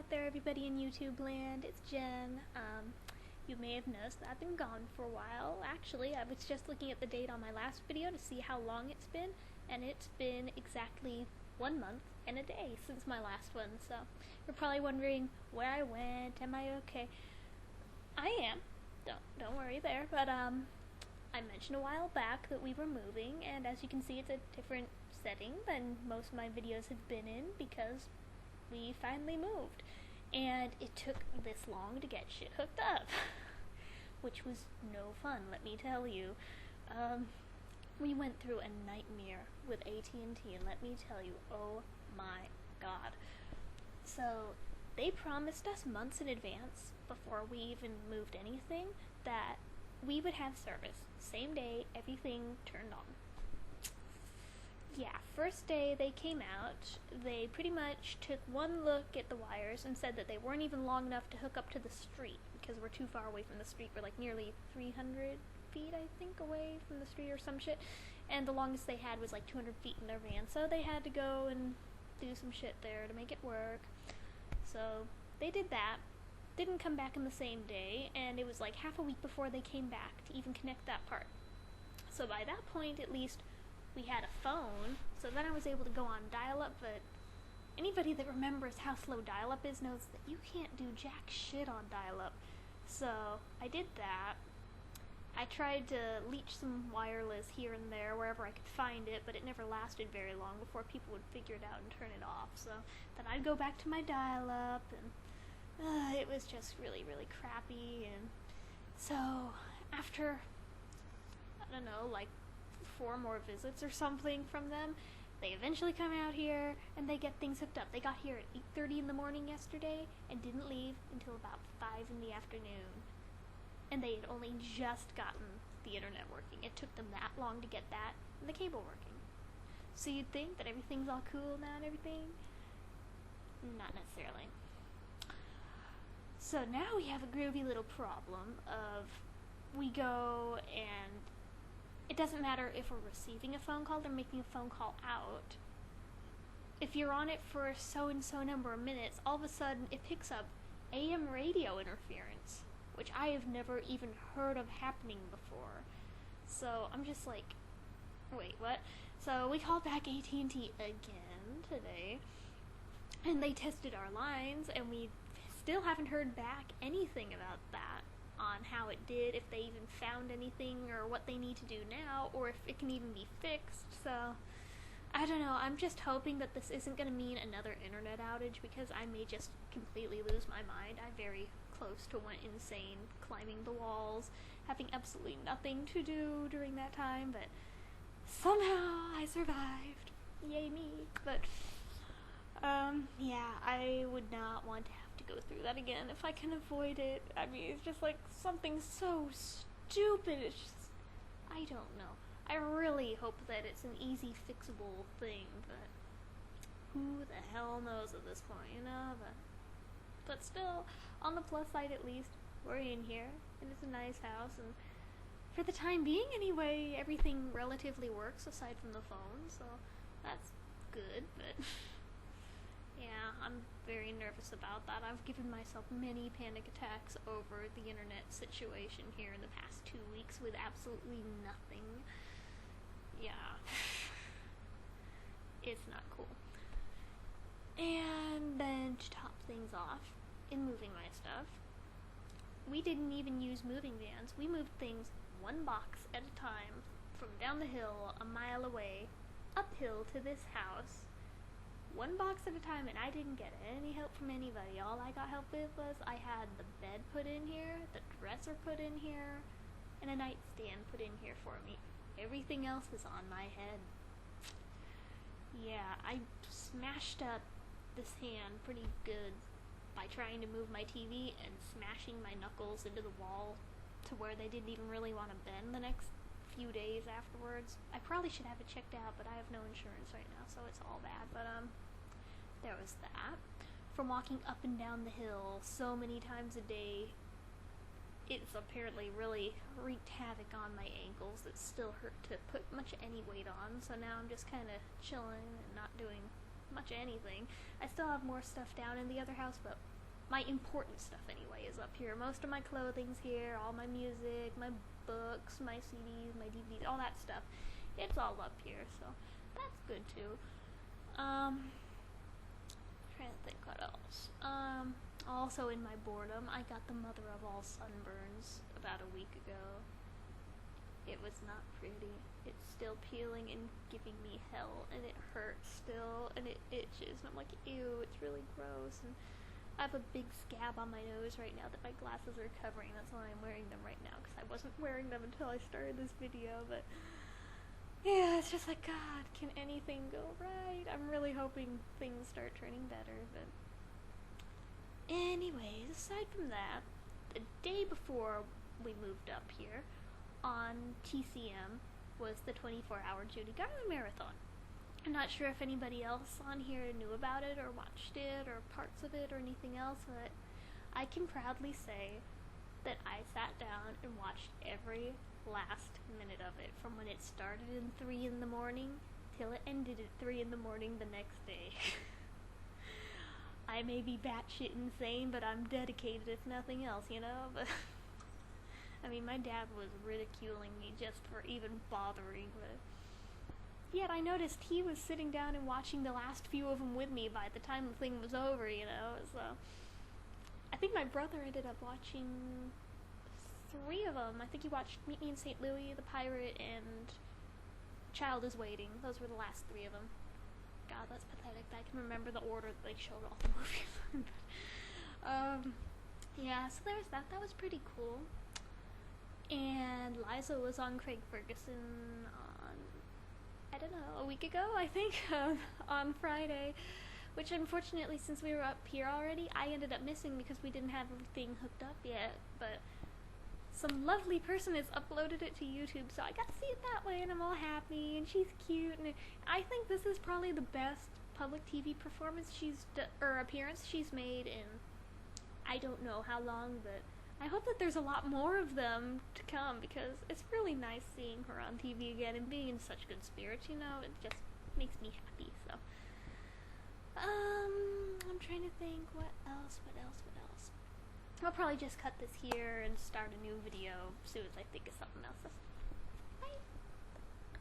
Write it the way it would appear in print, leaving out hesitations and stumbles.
out there, everybody in YouTube land? It's Jen. You may have noticed that I've been gone for a while. Actually, I was just looking at the date on my last video to see how long it's been, and it's been exactly 1 month and a day since my last one, so you're probably wondering where I went, am I okay? I am. Don't worry there, but I mentioned a while back that we were moving, and as you can see, it's a different setting than most of my videos have been in because we finally moved. And it took this long to get shit hooked up, which was no fun, let me tell you. We went through a nightmare with AT&T, and let me tell you, oh my god. So, they promised us months in advance, before we even moved anything, that we would have service. Same day, everything turned on. Yeah, first day they came out, they pretty much took one look at the wires and said that they weren't even long enough to hook up to the street, because we're too far away from the street. We're like nearly 300 feet, I think, away from the street or some shit, and the longest they had was like 200 feet in their van, so they had to go and do some shit there to make it work. So they did that, didn't come back in the same day, and it was like half a week before they came back to even connect that part. So by that point, at least, we had a phone, so then I was able to go on dial-up, but anybody that remembers how slow dial-up is knows that you can't do jack shit on dial-up. So I did that. I tried to leech some wireless here and there wherever I could find it, but it never lasted very long before people would figure it out and turn it off. So then I'd go back to my dial-up, and it was just really, really crappy. And so after, I don't know, like 4 more visits or something from them, they eventually come out here and they get things hooked up. They got here at 8:30 in the morning yesterday and didn't leave until about 5 in the afternoon. And they had only just gotten the internet working. It took them that long to get that and the cable working. So you'd think that everything's all cool now and everything? Not necessarily. So now we have a groovy little problem of we go and it doesn't matter if we're receiving a phone call or making a phone call out. If you're on it for so-and-so number of minutes, all of a sudden it picks up AM radio interference, which I have never even heard of happening before. So I'm just like, wait, what? So we called back AT&T again today, and they tested our lines, and we still haven't heard back anything about that, on how it did, if they even found anything, or what they need to do now, or if it can even be fixed. So I don't know, I'm just hoping that this isn't going to mean another internet outage, because I may just completely lose my mind. I very close to went insane, climbing the walls, having absolutely nothing to do during that time, but somehow I survived. Yay me. But yeah, I would not want to have to go through that again if I can avoid it. I mean, it's just like something so stupid. It's just, I don't know. I really hope that it's an easy fixable thing, but who the hell knows at this point, you know? But still, on the plus side at least, we're in here, and it's a nice house, and for the time being anyway, everything relatively works aside from the phone, so that's good, but yeah, I'm very nervous about that. I've given myself many panic attacks over the internet situation here in the past 2 weeks with absolutely nothing. Yeah. It's not cool. And then to top things off, in moving my stuff, we didn't even use moving vans. We moved things 1 box at a time from down the hill a mile away, uphill to this house, 1 box at a time, and I didn't get any help from anybody. All I got help with was I had the bed put in here, the dresser put in here, and a nightstand put in here for me. Everything else was on my head. Yeah, I smashed up this hand pretty good by trying to move my TV and smashing my knuckles into the wall to where they didn't even really want to bend the next few days afterwards. I probably should have it checked out, but I have no insurance right now, so it's all bad. But there was that. From walking up and down the hill so many times a day, it's apparently really wreaked havoc on my ankles. It still hurt to put much any weight on, so now I'm just kind of chilling and not doing much anything. I still have more stuff down in the other house, but my important stuff anyway is up here. Most of my clothing's here, all my music, my books, my CDs, my DVDs, all that stuff. It's all up here, so that's good too. Trying to think what else. Also in my boredom, I got the mother of all sunburns about a week ago. It was not pretty. It's still peeling and giving me hell, and it hurts still, and it itches, and I'm like, ew, it's really gross, and I have a big scab on my nose right now that my glasses are covering. That's why I'm wearing them right now, because I wasn't wearing them until I started this video, but yeah, it's just like, God, can anything go right? I'm really hoping things start turning better, but anyways, aside from that, the day before we moved up here, on TCM, was the 24-hour Judy Garland Marathon. I'm not sure if anybody else on here knew about it, or watched it, or parts of it, or anything else, but I can proudly say that I sat down and watched every last minute of it, from when it started in 3 in the morning till it ended at 3 in the morning the next day. I may be batshit insane, but I'm dedicated if nothing else, you know? But I mean, my dad was ridiculing me just for even bothering, but yet I noticed he was sitting down and watching the last few of them with me by the time the thing was over, you know? So I think my brother ended up watching 3 of them. I think he watched Meet Me in St. Louis, The Pirate, and Child is Waiting. Those were the last 3 of them. God, that's pathetic that I can remember the order that they showed all the movies. Yeah, so there was that. That was pretty cool. And Liza was on Craig Ferguson on, I don't know, a week ago, I think, on Friday. Which, unfortunately, since we were up here already, I ended up missing because we didn't have everything hooked up yet. But some lovely person has uploaded it to YouTube, so I got to see it that way, and I'm all happy, and she's cute, and I think this is probably the best public TV performance or appearance she's made in I don't know how long, but I hope that there's a lot more of them to come, because it's really nice seeing her on TV again and being in such good spirits, you know? It just makes me happy, so. I'm trying to think, what else? I'll probably just cut this here and start a new video as soon as I think of something else.